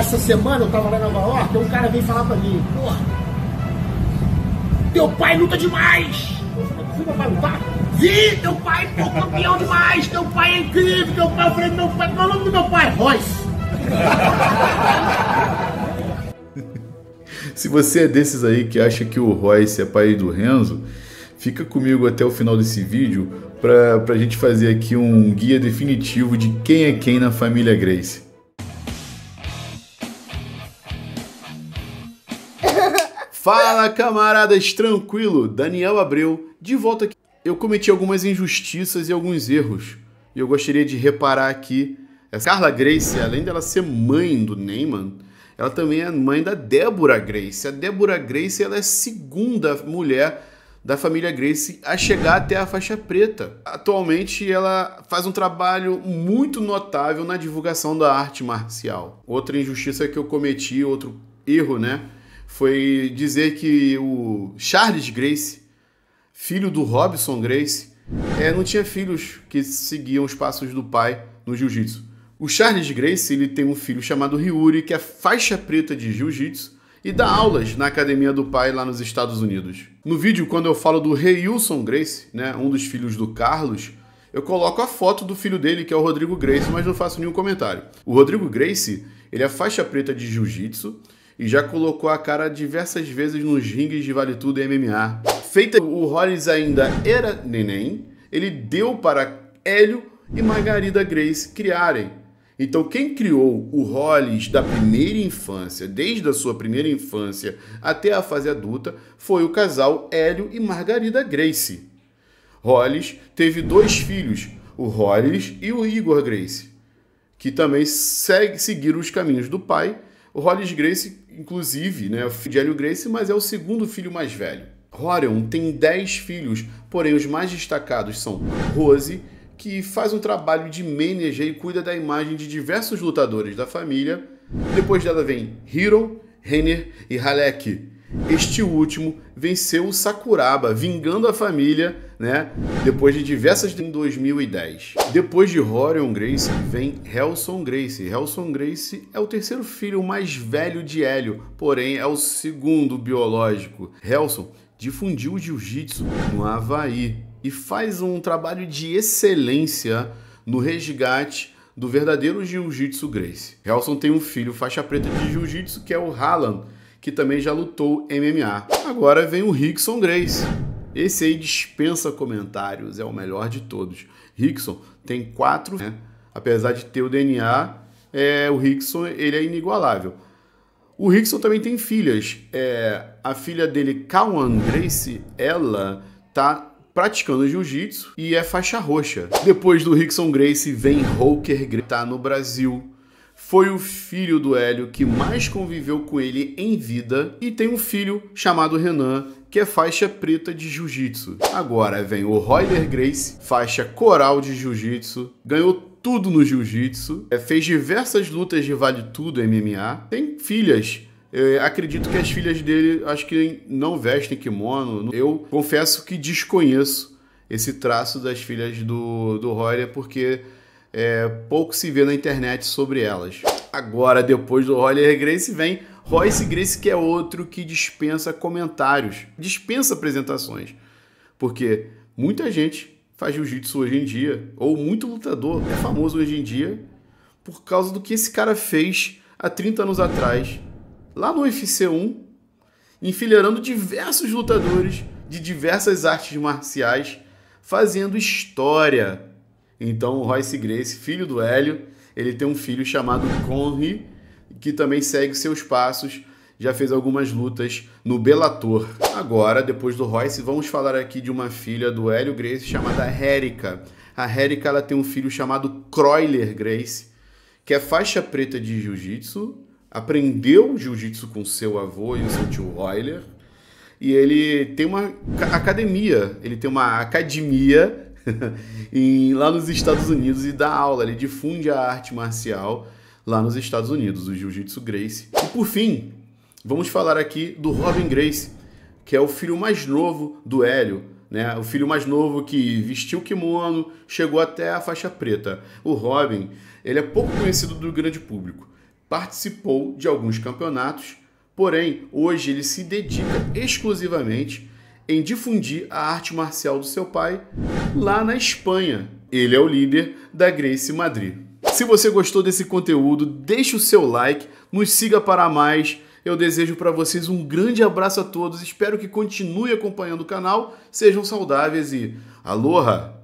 essa semana eu tava lá em Nova York, um cara veio falar pra mim, porra, teu pai luta demais! Eu falei, viu meu pai lutar? Vi, teu pai é campeão demais, teu pai é incrível, teu pai, eu falei, meu pai, qual é o nome do meu pai? Royce. Se você é desses aí que acha que o Royce é pai do Renzo, fica comigo até o final desse vídeo pra gente fazer aqui um guia definitivo de quem é quem na família Gracie. Fala, camaradas, tranquilo? Daniel Abreu, de volta aqui. Eu cometi algumas injustiças e alguns erros, e eu gostaria de reparar aqui. Essa Carla Gracie, além dela ser mãe do Neyman, ela também é mãe da Deborah Gracie. A Deborah Gracie, ela é a segunda mulher da família Gracie a chegar até a faixa preta. Atualmente, ela faz um trabalho muito notável na divulgação da arte marcial. Outra injustiça que eu cometi, outro erro, né, foi dizer que o Charles Gracie, filho do Robson Gracie, não tinha filhos que seguiam os passos do pai no jiu-jitsu. O Charles Gracie, ele tem um filho chamado Ryuri, que é faixa preta de jiu-jitsu e dá aulas na academia do pai lá nos Estados Unidos. No vídeo, quando eu falo do Reilson Gracie, né, um dos filhos do Carlos, eu coloco a foto do filho dele, que é o Rodrigo Gracie, mas não faço nenhum comentário. O Rodrigo Gracie, ele é faixa preta de jiu-jitsu e já colocou a cara diversas vezes nos ringues de Vale Tudo e MMA. Feita o Rollins ainda era neném, ele deu para Hélio e Margarida Gracie criarem. Então quem criou o Rollins da primeira infância, desde a sua primeira infância até a fase adulta, foi o casal Hélio e Margarida Gracie. Rollins teve dois filhos, o Rollins e o Igor Gracie, que também seguiram os caminhos do pai. O Rollins Gracie, inclusive, né, é o filho de Hélio Gracie, mas é o segundo filho mais velho. Rorion tem 10 filhos, porém os mais destacados são Rose, que faz um trabalho de manager e cuida da imagem de diversos lutadores da família. Depois dela vem Hiro, Renner e Halek. Este último venceu o Sakuraba, vingando a família, né, depois de diversas em 2010. Depois de Rorion Gracie vem Helson Gracie. Helson Gracie é o terceiro filho mais velho de Hélio, porém é o segundo biológico. Helson difundiu o jiu-jitsu no Havaí e faz um trabalho de excelência no resgate do verdadeiro jiu-jitsu Gracie. Helson tem um filho faixa preta de jiu-jitsu, que é o Hallan, que também já lutou MMA. Agora vem o Rickson Gracie. Esse aí dispensa comentários, é o melhor de todos. Rickson tem 4, né? Apesar de ter o DNA, o Rickson ele é inigualável. O Rickson também tem filhas. A filha dele, Kawan Gracie, ela tá praticando jiu-jitsu e é faixa roxa. Depois do Rickson Gracie vem Roker Gracie, tá no Brasil. Foi o filho do Hélio que mais conviveu com ele em vida e tem um filho chamado Renan, que é faixa preta de jiu-jitsu. Agora vem o Royler Gracie, faixa coral de jiu-jitsu, ganhou tudo no jiu-jitsu, fez diversas lutas de Vale Tudo MMA, tem filhas. Acredito que as filhas dele, acho que não vestem kimono. Eu confesso que desconheço esse traço das filhas do Royler, porque pouco se vê na internet sobre elas. Agora, depois do Royler Gracie, vem Royce Gracie, que é outro que dispensa comentários, dispensa apresentações, porque muita gente faz jiu-jitsu hoje em dia, ou muito lutador é famoso hoje em dia, por causa do que esse cara fez há 30 anos atrás, lá no UFC 1, enfileirando diversos lutadores de diversas artes marciais, fazendo história. Então o Royce Gracie, filho do Hélio, ele tem um filho chamado Conry, que também segue seus passos, já fez algumas lutas no Bellator. Agora, depois do Royce, vamos falar aqui de uma filha do Hélio Gracie chamada Erika. A Erika, ela tem um filho chamado Croyler Gracie, que é faixa preta de jiu-jitsu, aprendeu jiu-jitsu com seu avô e o seu tio Royler, e ele tem uma academia, lá nos Estados Unidos e dá aula, ele difunde a arte marcial lá nos Estados Unidos, o Jiu-Jitsu Gracie. E por fim, vamos falar aqui do Robin Gracie, que é o filho mais novo do Hélio, né? O filho mais novo que vestiu o kimono, chegou até a faixa preta. O Robin, ele é pouco conhecido do grande público. participou de alguns campeonatos, porém, hoje ele se dedica exclusivamente em difundir a arte marcial do seu pai lá na Espanha. Ele é o líder da Gracie Madrid. Se você gostou desse conteúdo, deixe o seu like, nos siga para mais. Eu desejo para vocês um grande abraço a todos, espero que continue acompanhando o canal, sejam saudáveis e aloha!